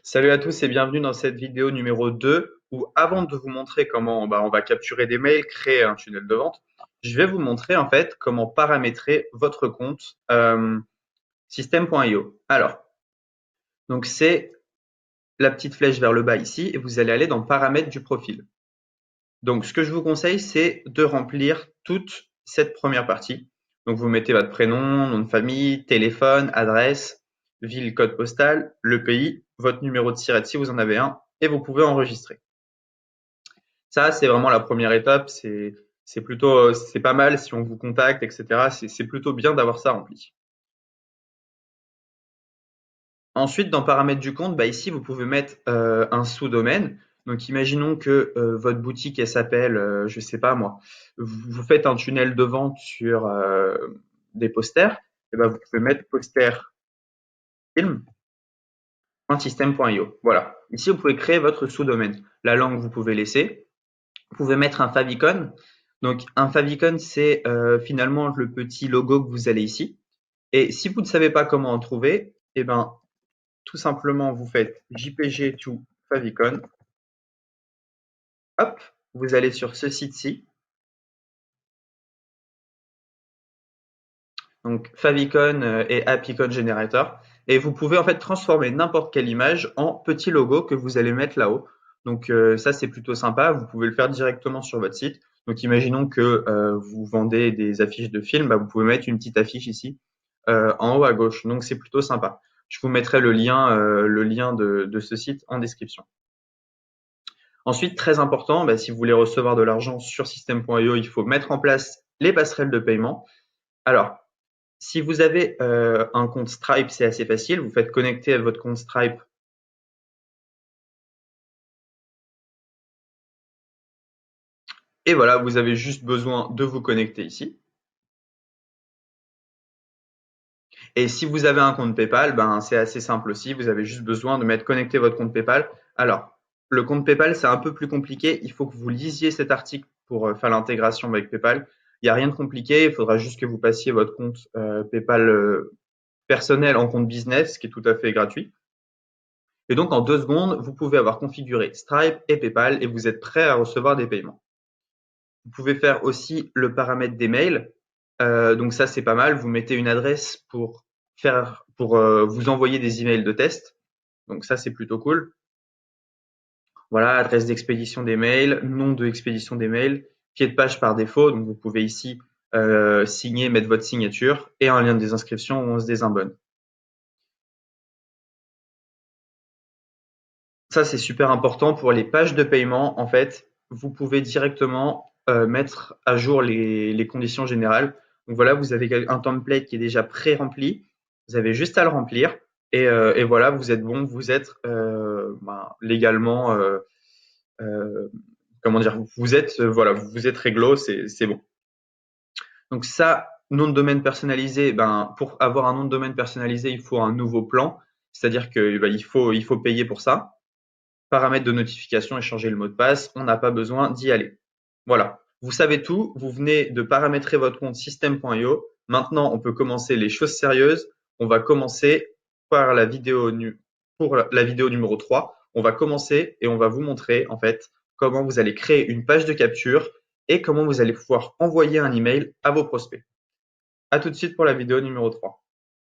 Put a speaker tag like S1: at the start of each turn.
S1: Salut à tous et bienvenue dans cette vidéo numéro 2 où avant de vous montrer comment on va capturer des mails, créer un tunnel de vente, je vais vous montrer en fait comment paramétrer votre compte System.io. Alors, donc c'est la petite flèche vers le bas ici et vous allez aller dans paramètres du profil. Donc ce que je vous conseille c'est de remplir toute cette première partie. Donc vous mettez votre prénom, nom de famille, téléphone, adresse, ville, code postal, le pays, votre numéro de SIRET si vous en avez un et vous pouvez enregistrer. Ça, c'est vraiment la première étape. C'est plutôt, c'est pas mal si on vous contacte, etc. C'est plutôt bien d'avoir ça rempli. Ensuite, dans paramètres du compte, bah ici, vous pouvez mettre un sous-domaine. Donc, imaginons que votre boutique, elle s'appelle, je sais pas moi, vous faites un tunnel de vente sur des posters. Et ben, vous pouvez mettre posterfilm.system.io. Voilà. Ici, vous pouvez créer votre sous-domaine. La langue, vous pouvez laisser. Vous pouvez mettre un favicon. Donc un favicon, c'est finalement le petit logo que vous allez ici. Et si vous ne savez pas comment en trouver, eh ben, tout simplement, vous faites JPG to favicon. Hop, vous allez sur ce site-ci. Donc favicon et appicon generator. Et vous pouvez en fait transformer n'importe quelle image en petit logo que vous allez mettre là-haut. Donc ça, c'est plutôt sympa. Vous pouvez le faire directement sur votre site. Donc imaginons que vous vendez des affiches de films, bah, vous pouvez mettre une petite affiche ici en haut à gauche. Donc c'est plutôt sympa. Je vous mettrai le lien de ce site en description. Ensuite, très important, bah, si vous voulez recevoir de l'argent sur System.io, il faut mettre en place les passerelles de paiement. Alors, si vous avez un compte Stripe, c'est assez facile. Vous faites connecter à votre compte Stripe. Et voilà, vous avez juste besoin de vous connecter ici. Et si vous avez un compte PayPal, ben, c'est assez simple aussi. Vous avez juste besoin de mettre connecter votre compte PayPal. Alors, le compte PayPal, c'est un peu plus compliqué. Il faut que vous lisiez cet article pour faire l'intégration avec PayPal. Il n'y a rien de compliqué. Il faudra juste que vous passiez votre compte PayPal personnel en compte business, ce qui est tout à fait gratuit. Et donc, en 2 secondes, vous pouvez avoir configuré Stripe et PayPal et vous êtes prêt à recevoir des paiements. Vous pouvez faire aussi le paramètre des mails. Donc ça, c'est pas mal. Vous mettez une adresse pour vous envoyer des emails de test. Donc ça, c'est plutôt cool. Voilà, adresse d'expédition des mails, nom de expédition des mails, pied de page par défaut. Donc vous pouvez ici signer, mettre votre signature et un lien de désinscription où on se désabonne. Ça, c'est super important pour les pages de paiement. En fait, vous pouvez directement mettre à jour les conditions générales. Donc voilà, vous avez un template qui est déjà pré-rempli. Vous avez juste à le remplir et voilà, vous êtes bon, vous êtes légalement, euh, comment dire, vous êtes voilà, vous êtes réglo, c'est bon. Donc ça, nom de domaine personnalisé, ben pour avoir un nom de domaine personnalisé, il faut un nouveau plan, c'est-à-dire que ben, il faut payer pour ça. Paramètres de notification et changer le mot de passe, on n'a pas besoin d'y aller. Voilà, vous savez tout, vous venez de paramétrer votre compte system.io. Maintenant, on peut commencer les choses sérieuses. On va commencer par pour la vidéo numéro 3. On va commencer et on va vous montrer en fait comment vous allez créer une page de capture et comment vous allez pouvoir envoyer un email à vos prospects. À tout de suite pour la vidéo numéro 3.